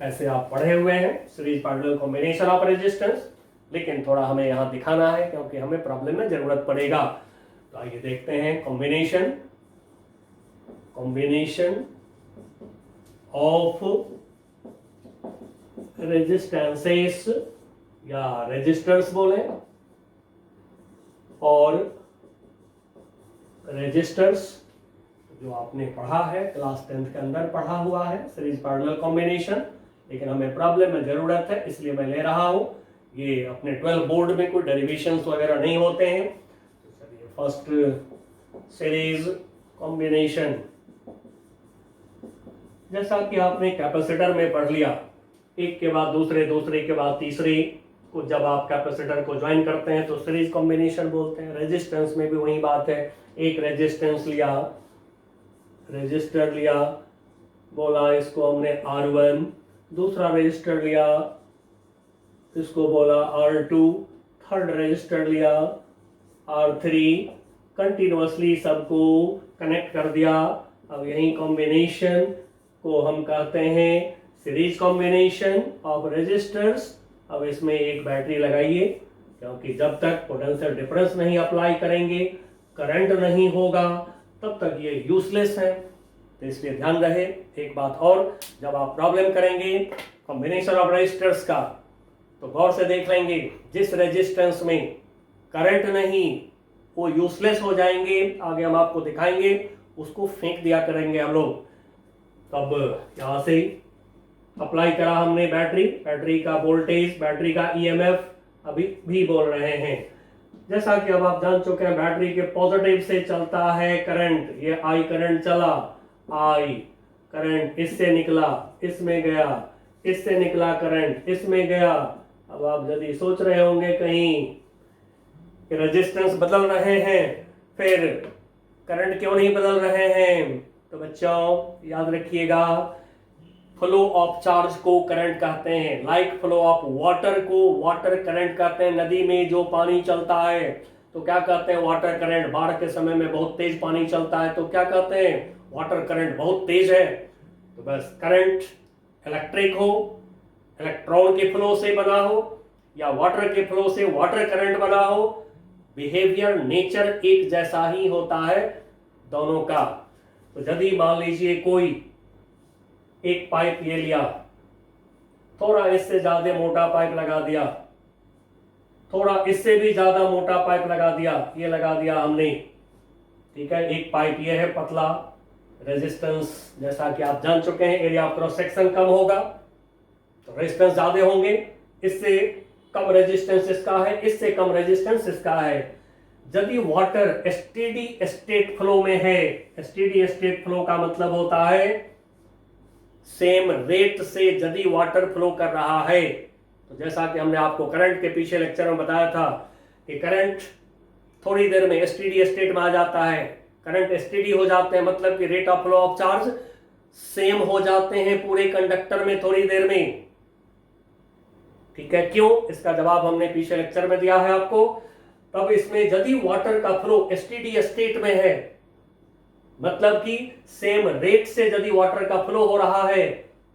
ऐसे आप पढ़े हुए हैं series parallel combination of resistance, लेकिन थोड़ा हमें यहां दिखाना है क्योंकि हमें प्रॉब्लम में जरूरत पड़ेगा। तो आइए देखते हैं कॉम्बिनेशन, कॉम्बिनेशन ऑफ रेजिस्टेंसेस या रेजिस्टर्स बोले, और रेजिस्टर्स जो आपने पढ़ा है क्लास 10th के अंदर पढ़ा हुआ है सीरीज पैरेलल कॉम्बिनेशन, लेकिन हमें प्रॉब्लम में जरूरत है इसलिए मैं ले रहा हूं। ये अपने 12 बोर्ड में कोई डेरिवेशंस वगैरह नहीं होते हैं। तो चलिए फर्स्ट सीरीज कॉम्बिनेशन, जैसा कि आपने कैपेसिटर में पढ़ लिया, एक के बाद दूसरे, दूसरे के बाद तीसरे को जब आप कैपेसिटर को ज्वाइन करते हैं तो सीरीज कॉम्बिनेशन बोलते हैं। रेजिस्टेंस में भी वही बात है, एक रेजिस्टेंस लिया, रजिस्टर लिया, बोला इसको हमने R1, दूसरा रजिस्टर लिया इसको बोला R2, थर्ड रजिस्टर लिया R3, कंटिन्यूअसली सबको कनेक्ट कर दिया। अब यही कॉम्बिनेशन को हम कहते हैं सीरीज कॉम्बिनेशन ऑफ रेजिस्टर्स। अब इसमें एक बैटरी लगाइए, क्योंकि जब तक पोटेंशियल डिफरेंस नहीं अप्लाई करेंगे, करंट नहीं होगा, तब तक ये यूजलेस है। तो इसलिए ध्यान रहे। एक बात और, जब आप प्रॉब्लम करेंगे कॉम्बिनेशन ऑफ रेजिस्टर्स का, तो गौर से देख लेंगे जिस रेजिस्टेंस में करंट नहीं वो यूजलेस हो जाएंगे, आगे हम आपको दिखाएंगे, उसको फेंक दिया करेंगे हम लोग। तब यहां से अप्लाई करा हमने बैटरी, बैटरी का वोल्टेज, बैटरी का ईएमएफ अभी भी बोल रहे हैं। जैसा कि अब आप जान चुके हैं, बैटरी के पॉजिटिव से चलता है करंट, ये आई करंट चला, आई करंट इससे निकला इसमें गया, इससे निकला करंट इसमें गया। अब आप यदि सोच रहे होंगे कहीं कि रेजिस्टेंस बदल रहे हैं, फिर करंट क्यों नहीं बदल रहे हैं, तो बच्चों याद रखिएगा, फ्लो ऑफ चार्ज को करंट कहते हैं। लाइक फ्लो ऑफ वाटर को वाटर करंट कहते हैं। नदी में जो पानी चलता है तो क्या कहते हैं, वाटर करंट। बाढ़ के समय में बहुत तेज पानी चलता है तो क्या कहते हैं, वाटर करंट बहुत तेज है। तो बस करंट इलेक्ट्रिक हो, इलेक्ट्रॉन के फ्लो से बना हो, या वाटर के फ्लो से वाटर करंट बना हो, बिहेवियर नेचर एक जैसा ही होता है दोनों का। तो यदि मान लीजिए कोई एक पाइप ये लिया, थोड़ा इससे ज्यादा मोटा पाइप लगा दिया, थोड़ा इससे भी ज्यादा मोटा पाइप लगा दिया, ये लगा दिया हमने, ठीक है। एक पाइप ये है पतला, रेजिस्टेंस जैसा कि आप जान चुके हैं, एरिया ऑफ क्रॉस सेक्शन कम होगा तो रेजिस्टेंस ज्यादा होंगे, इससे कम रेजिस्टेंस इसका है, इससे कम रेजिस्टेंस इसका है। यदि वाटर स्टेडी स्टेट फ्लो में है, स्टेडी स्टेट फ्लो का मतलब होता है सेम रेट से यदि वाटर फ्लो कर रहा है, तो जैसा कि हमने आपको करंट के पीछे लेक्चर में बताया था कि करंट थोड़ी देर में स्टेडी स्टेट में आ जाता है, करंट स्टेडी हो जाते हैं, मतलब कि rate of flow of charge same हो जाते हैं पूरे कंडक्टर में थोड़ी देर में। ठीक है, क्यों? इसका जवाब हमने पीछे लेक्चर में दिया है आपको। तब इसमें यदि वाटर का फ्लो स्टेडी स्टेट में है, मतलब कि सेम रेट से यदि वाटर का फ्लो हो रहा है,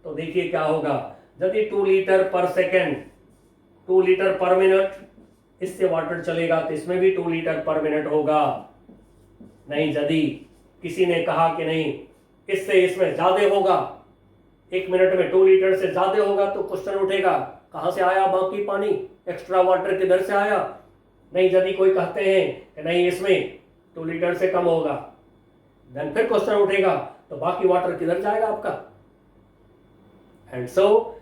तो देखिए क्या होगा। यदि 2 लीटर पर सेकेंड, 2 लीटर पर मिनट इससे वाटर चलेगा, तो इसमें भी 2 लीटर पर मिनट होगा। नहीं, यदि किसी ने कहा कि नहीं इससे इसमें ज्यादा होगा, 1 मिनट में 2 लीटर से ज्यादा होगा, तो क्वेश्चन उठेगा कहां से आया बाकी पानी, एक्स्ट्रा वाटर किधर से आया। नहीं, यदि कोई कहते हैं कि नहीं इसमें 2 लीटर से कम होगा, देन फिर क्वेश्चन उठेगा तो बाकी वाटर किधर जाएगा आपका। एंड सो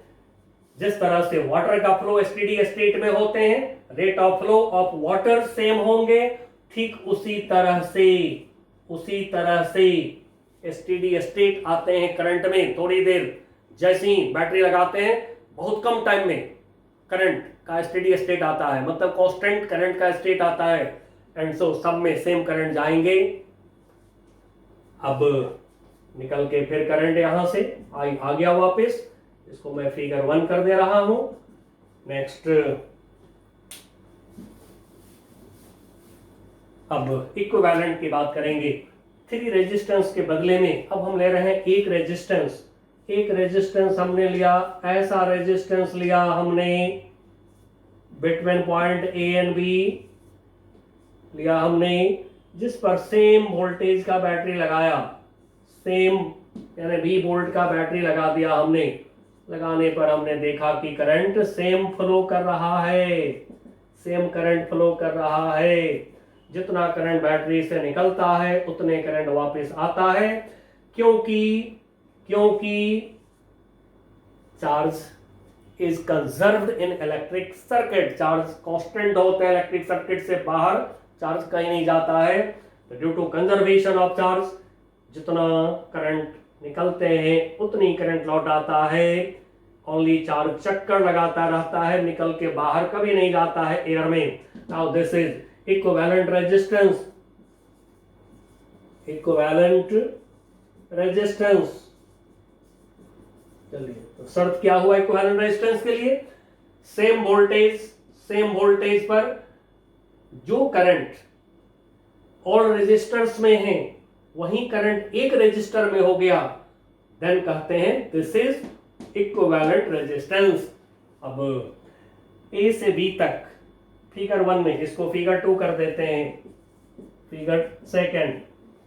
जिस तरह से वाटर का फ्लो स्टेडी स्टेट में होते हैं, rate of flow of water same होंगे, ठीक उसी तरह से स्टेडी स्टेट आते हैं करंट में। थोड़ी देर जैसे ही बैटरी लगाते हैं, बहुत कम टाइम में करंट का स्टेडी स्टेट आता है, मतलब कांस्टेंट करंट का स्टेट आता है। एंड सो सब में सेम करंट जाएंगे। अब निकल के फिर करंट यहां से आ गया वापस, इसको मैं फिगर 1 कर दे रहा हूं। नेक्स्ट, अब इक्विवेलेंट की बात करेंगे। 3 रेजिस्टेंस के बदले में अब हम ले रहे हैं एक रेजिस्टेंस हमने लिया, ऐसा रेजिस्टेंस लिया हमने between point A and B लिया हमने, जिस पर सेम वोल्टेज का बैटरी लगाया, सेम यानी 20 वोल्ट का बैटरी लगा दिया हमने। लगाने पर हमने देखा कि करंट सेम फ्लो कर रहा है, सेम करंट फ्लो कर रहा है। जितना करंट बैटरी से निकलता है उतने करंट वापस आता है, क्योंकि charge is conserved in electric circuit. Charge constant होता है इलेक्ट्रिक सर्किट से बाहर, चार्ज कहीं नहीं जाता है। तो due to conservation of charge, जितना करंट निकलते हैं उतनी करंट लौट आता है। ओनली चार्ज चक्कर लगाता रहता है, निकल के बाहर कभी नहीं जाता है एयर में। Now this is equivalent resistance. चलिए, तो शर्त क्या हुआ इक्विवेलेंट रेजिस्टेंस के लिए? सेम वोल्टेज पर जो करंट और रेजिस्टर्स में है वही करंट एक रेजिस्टर में हो गया, देन कहते हैं दिस इज इक्विवेलेंट रेजिस्टेंस। अब ए से बी तक फिगर 1 में, इसको फिगर 2 कर देते हैं, फिगर 2।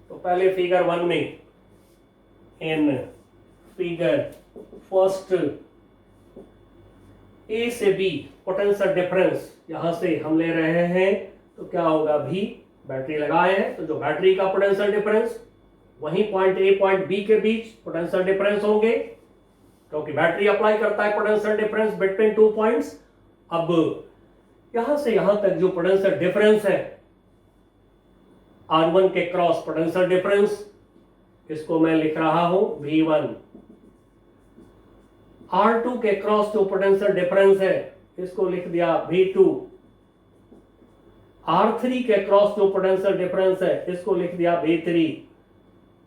तो पहले फिगर 1 में, इन फिगर 1 ए से बी पोटेंशियल डिफरेंस यहां से हम ले रहे हैं, तो क्या होगा, भी बैटरी लगाए हैं तो जो बैटरी का पोटेंशियल डिफरेंस वही पॉइंट ए पॉइंट बी के बीच पोटेंशियल डिफरेंस होंगे, क्योंकि बैटरी अप्लाई करता है पोटेंशियल डिफरेंस बिटवीन 2 पॉइंट्स। अब यहां से यहां तक जो पोटेंशियल डिफरेंस है R1 के क्रॉस पोटेंशियल डिफरेंस, इसको मैं लिख रहा हूं V1। R2 के क्रॉस जो पोटेंशियल डिफरेंस है इसको लिख दिया V2। R3 के क्रॉस जो पोटेंशियल डिफरेंस है इसको लिख दिया V3।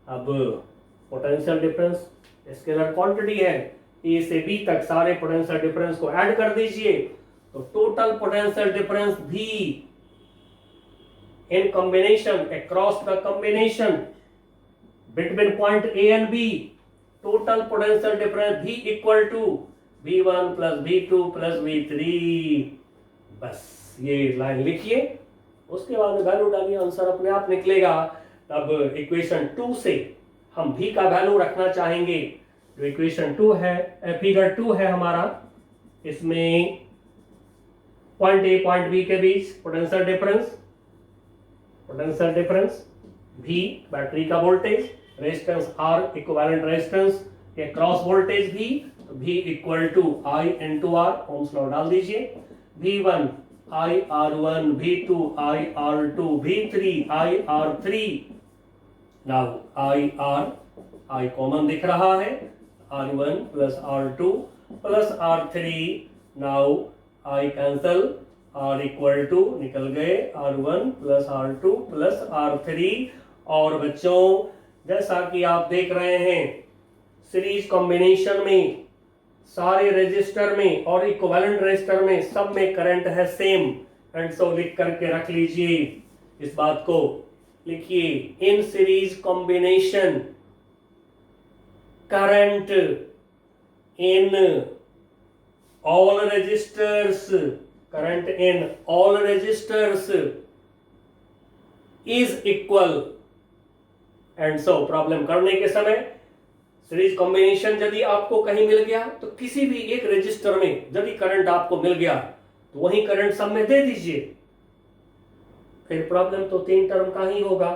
अब पोटेंशियल डिफरेंस स्केलर क्वांटिटी है, ए से बी तक सारे पोटेंशियल डिफरेंस को ऐड कर दीजिए, तो टोटल पोटेंशियल डिफरेंस भी in combination across the combination between point A and B, total potential difference भी equal to V1 plus V2 plus V3। बस ये लाइन लिखिए, उसके बाद वैल्यू डालिए, आंसर अपने आप निकलेगा। तब इक्वेशन 2 से हम भी का वैल्यू रखना चाहेंगे। जो इक्वेशन 2 है, फिगर 2 है हमारा, इसमें पॉइंट ए पॉइंट बी के बीच पोटेंशियल डिफरेंस भी, बैटरी का voltage, resistance R equivalent resistance के क्रॉस वोल्टेज भी, तो भी equal to I into R, ohm's law डाल दीजिए। V1 IR1, V2, IR2, V3, IR3. Now I common दिख रहा है, R1 plus R2 plus R3. Now I cancel, R equal to निकल गए R1 plus R2 plus R3. और बच्चों जैसा कि आप देख रहे हैं सीरीज कॉम्बिनेशन में सारे रजिस्टर में और इक्विवेलेंट रजिस्टर में सब में करंट है सेम. एंड सो लिख करके रख लीजिए इस बात को. लिखिए in series combination current in all resistors, current in all resistors is equal. And so problem करने के समय सीरीज कॉम्बिनेशन यदि आपको कहीं मिल गया तो किसी भी एक रजिस्टर में यदि करंट आपको मिल गया तो वही करंट सब में दे दीजिए. फिर प्रॉब्लम तो 3 टर्म का ही होगा.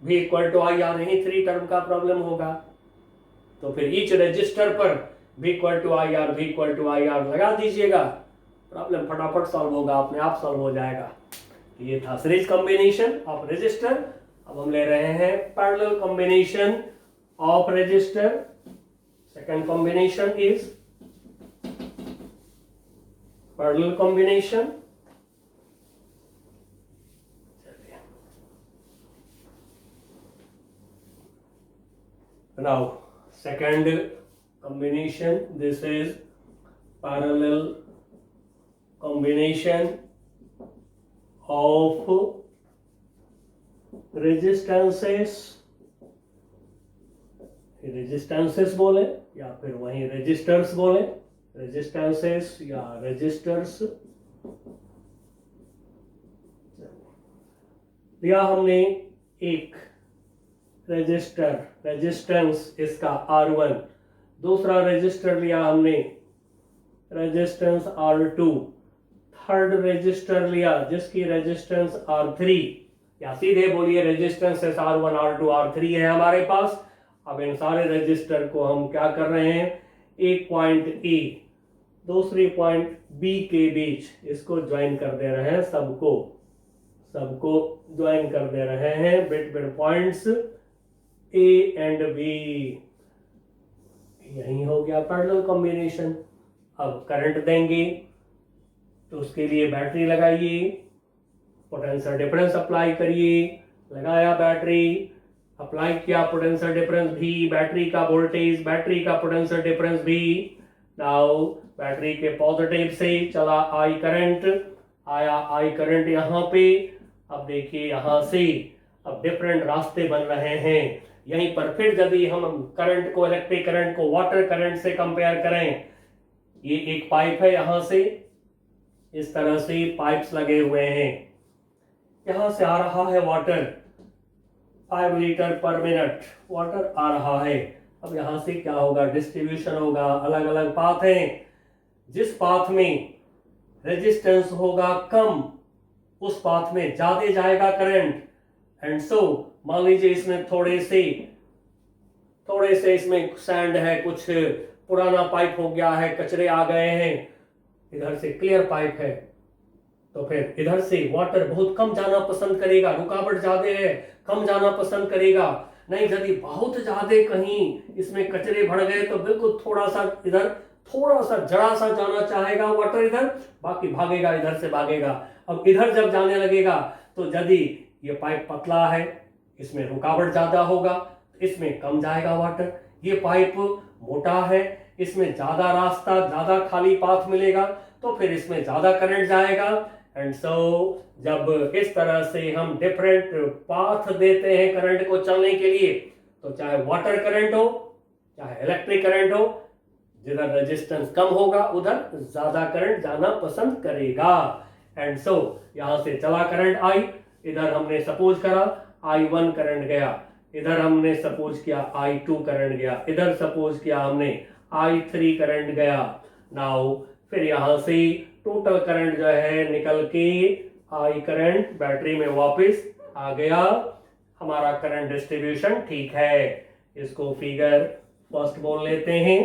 V equal to I R, यही 3 टर्म का प्रॉब्लम होगा. तो फिर ईच रजिस्टर पर V equal to I R, V equal to I R लगा दीजिएगा. प्रॉब्लम फटाफट सॉल्व होगा, अपने आप सॉल्व हो जाएगा. ये था सीरीज कॉम्बिनेशन ऑफ रजिस्टर. अब हम ले रहे हैं parallel combination of register. Second combination is parallel combination. Now second combination, this is parallel combination of resistances बोले या फिर वहीं रजिस्टर्स बोले, रेजिस्टेंसेस या रजिस्टर्स. लिया हमने एक रजिस्टर, रेजिस्टेंस इसका R1. दूसरा रजिस्टर लिया हमने रेजिस्टेंस R2. थर्ड रजिस्टर लिया जिसकी रेजिस्टेंस R3. या सीधे बोलिए रेजिस्टेंस R1, R2, R3 है हमारे पास. अब इन सारे रजिस्टर को हम क्या कर रहे हैं, एक पॉइंट A दूसरी पॉइंट B के बीच इसको ज्वाइन कर दे रहे हैं. सबको ज्वाइन कर दे रहे हैं between points A and B. यही हो गया पैरेलल कॉम्बिनेशन. अब करंट देंगे तो उसके लिए बैटरी लगाइए, पोटेंशियल डिफरेंस अप्लाई करिए. लगाया बैटरी, अप्लाई किया पोटेंशियल डिफरेंस भी, बैटरी का वोल्टेज, बैटरी का पोटेंशियल डिफरेंस भी. नाउ बैटरी के पॉजिटिव से चला आई करंट, आया आई करंट यहाँ पे. अब देखिए यहाँ से अब डिफरेंट रास्ते बन रहे हैं. यहीं पर फिर यदि हम करंट को, इलेक्ट्रिक करंट को वाटर करंट से कंपेयर करें, ये एक पाइप है, यहां से इस तरह से पाइप्स लगे हुए हैं. यहां से आ रहा है water, 5 litre per minute water आ रहा है. अब यहां से क्या होगा, डिस्ट्रीब्यूशन होगा. अलग अलग पाथ हैं. जिस पाथ में रेजिस्टेंस होगा कम उस पाथ में ज्यादा जाएगा करंट. एंड सो मान लीजिए इसमें थोड़े से इसमें सैंड है, कुछ पुराना पाइप हो गया है, कचरे आ गए हैं. इधर से क्लियर पाइप है तो फिर इधर से वाटर बहुत कम जाना पसंद करेगा. रुकावट ज्यादा है, कम जाना पसंद करेगा. नहीं, यदि बहुत ज्यादा कहीं इसमें कचरे भर गए तो बिल्कुल थोड़ा सा इधर, थोड़ा सा जरा सा जाना चाहेगा वाटर इधर, बाकी भागेगा, इधर से भागेगा. अब इधर जब जाने लगेगा तो यदि ये पाइप पतला है, इसमें रुकावट ज्यादा होगा, इसमें कम जाएगा वाटर. ये पाइप मोटा है, इसमें ज्यादा रास्ता, ज्यादा खाली पाथ मिलेगा तो फिर इसमें ज्यादा करंट जाएगा. एंड सो जब इस तरह से हम डिफरेंट पाथ देते हैं करंट को चलने के लिए, तो चाहे वाटर करंट हो चाहे इलेक्ट्रिक करंट हो, जिधर रेजिस्टेंस कम होगा उधर ज्यादा करंट जाना पसंद करेगा. एंड सो यहां से चला करंट आई, इधर हमने सपोज करा I1 करंट गया, इधर हमने सपोज किया I2 करंट गया, इधर सपोज किया हमने I3 करंट गया. नाउ फिर यहां से टोटल करंट जो है निकल के I करंट बैटरी में वापस आ गया. हमारा करंट डिस्ट्रीब्यूशन ठीक है. इसको फिगर फर्स्ट बोल लेते हैं.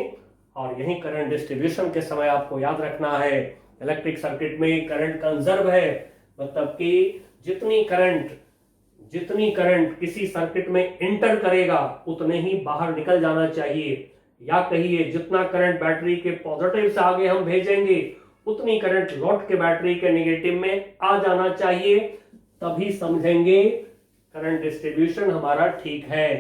और यही करंट डिस्ट्रीब्यूशन के समय आपको याद रखना है, इलेक्ट्रिक सर्किट में करंट कंजर्व है, मतलब कि जितनी करंट किसी सर्किट में एंटर करेगा उतने ही बाहर निकल जाना चाहिए, या कहिए जितना करंट बैटरी के पॉजिटिव से आगे हम भेजेंगे उतनी करंट लौट के बैटरी के नेगेटिव में आ जाना चाहिए, तभी समझेंगे करंट डिस्ट्रीब्यूशन हमारा ठीक है।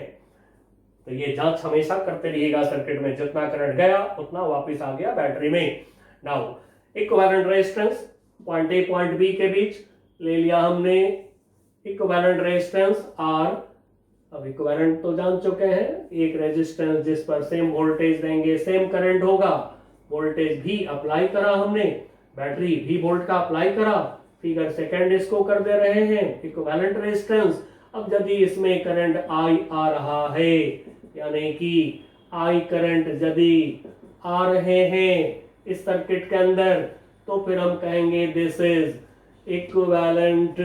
तो ये जांच हमेशा करते रहिएगा सर्किट में, जितना करंट गया उतना वापस आ गया बैटरी में। Now equivalent resistance point A point B के बीच ले लिया हमने इक्विवेलेंट रेजिस्टेंस आर। अब इक्विवेलेंट तो जान चुके हैं, एक रेजिस्टेंस जिस पर सेम वोल्टेज देंगे सेम करंट होगा, वोल्टेज भी अप्लाई करा हमने, बैटरी भी वोल्ट का अप्लाई करा, फिगर सेकंड इसको कर दे रहे हैं इक्विवेलेंट रेजिस्टेंस। अब यदि इसमें करंट आई आ रहा है, यानी कि आई करंट यदि आ रहे हैं इस सर्किट के अंदर, तो फिर हम कहेंगे दिस इज इक्विवेलेंट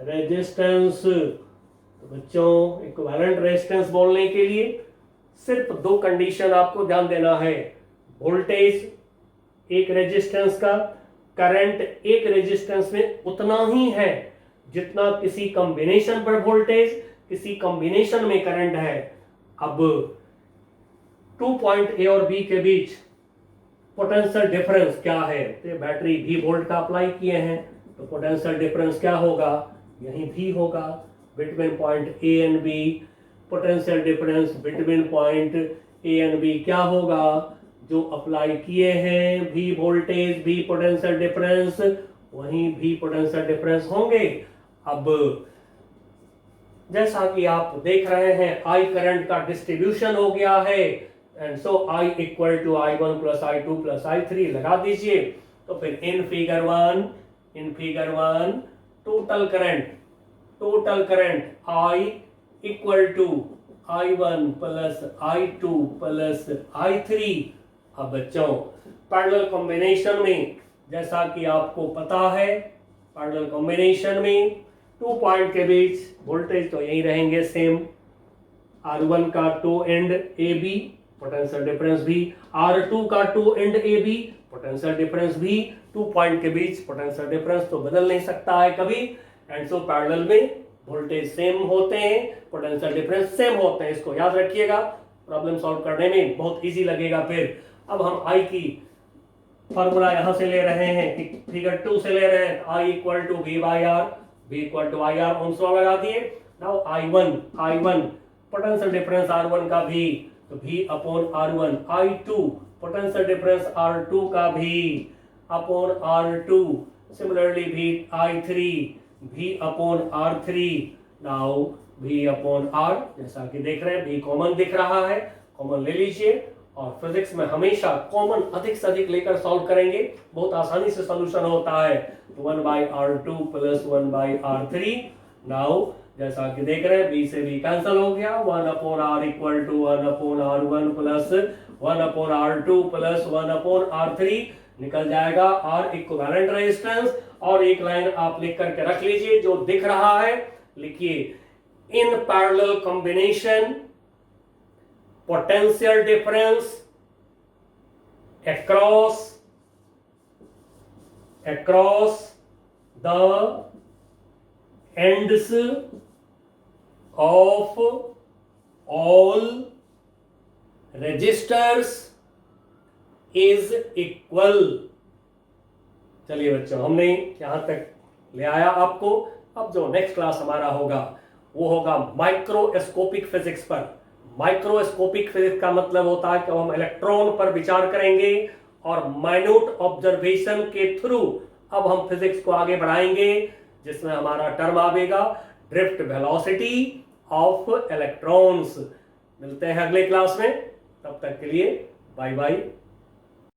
रेजिस्टेंस। तो बच्चों इक्विवेलेंट रेजिस्टेंस बोलने के लिए सिर्फ दो कंडीशन आपको ध्यान देना है, वोल्टेज एक रेजिस्टेंस का, करंट एक रेजिस्टेंस में उतना ही है जितना किसी कॉम्बिनेशन पर वोल्टेज, किसी कॉम्बिनेशन में करंट है। अब 2 पॉइंट ए और बी के बीच पोटेंशियल डिफरेंस क्या है, तो बैटरी भी वोल्ट का अप्लाई किए हैं, तो पोटेंशियल डिफरेंस क्या होगा, यही भी होगा between point A and B. Potential difference between point A and B क्या होगा, जो अप्लाई किए हैं भी वोल्टेज भी पोटेंशियल डिफरेंस, वहीं भी पोटेंशियल डिफरेंस होंगे। अब जैसा कि आप देख रहे हैं आई करंट का डिस्ट्रीब्यूशन हो गया है, and so I equal to I1 plus I2 plus I3 लगा दीजिए। तो फिर in figure one total current I equal to I1 plus I2 plus I3। अब बच्चों पैरेलल कॉम्बिनेशन में जैसा कि आपको पता है, पैरेलल कॉम्बिनेशन में 2 पॉइंट के बीच वोल्टेज तो यही रहेंगे सेम, R1 का 2 and A B, potential difference भी, R2 का 2 and A B, potential difference भी, 2 पॉइंट के बीच पोटेंशियल डिफरेंस तो बदल नहीं सकता है कभी, एंड सो पैरेलल में वोल्टेज सेम होते हैं, पोटेंशियल डिफरेंस सेम होते हैं। इसको याद रखिएगा, प्रॉब्लम सॉल्व करने में बहुत इजी लगेगा। फिर अब हम आई की फॉर्मूला यहां से ले रहे हैं, फिगर 2 से ले रहे हैं, I equal to V by R, V equal to I R, ohm's law लगा दिए। Now I1 potential difference R1 का भी, तो V upon R1, I2 potential difference R2 का भी अपॉन R2, सिमिलरली भी I3 V upon R3, now V upon R, जैसा कि देख रहे हैं V कॉमन दिख रहा है, कॉमन ले लीजिए। और फिजिक्स में हमेशा कॉमन अधिक से अधिक लेकर सॉल्व करेंगे, बहुत आसानी से सॉल्यूशन होता है। 1 by R2 plus 1 by R3, now जैसा कि देख रहे हैं B से B कैंसिल हो गया, 1 upon R equal to 1 upon R1 plus 1 upon R2 plus 1 upon R3 निकल जाएगा R इक्विवेलेंट रेजिस्टेंस। और एक लाइन आप लिख करके रख लीजिए, जो दिख रहा है लिखिए, in parallel combination potential difference across the ends of all resistors is equal। चलिए बच्चों, हमने यहां तक ले आया आपको। अब जो नेक्स्ट क्लास हमारा होगा वो होगा माइक्रोस्कोपिक फिजिक्स पर। माइक्रोस्कोपिक फिजिक्स का मतलब होता है कि हम इलेक्ट्रॉन पर विचार करेंगे और माइन्यूट ऑब्जर्वेशन के थ्रू अब हम फिजिक्स को आगे बढ़ाएंगे, जिसमें हमारा टर्म आएगा ड्रिफ्ट वेलोसिटी ऑफ इलेक्ट्रॉन्स। मिलते हैं अगले क्लास में, तब तक के लिए बाय बाय।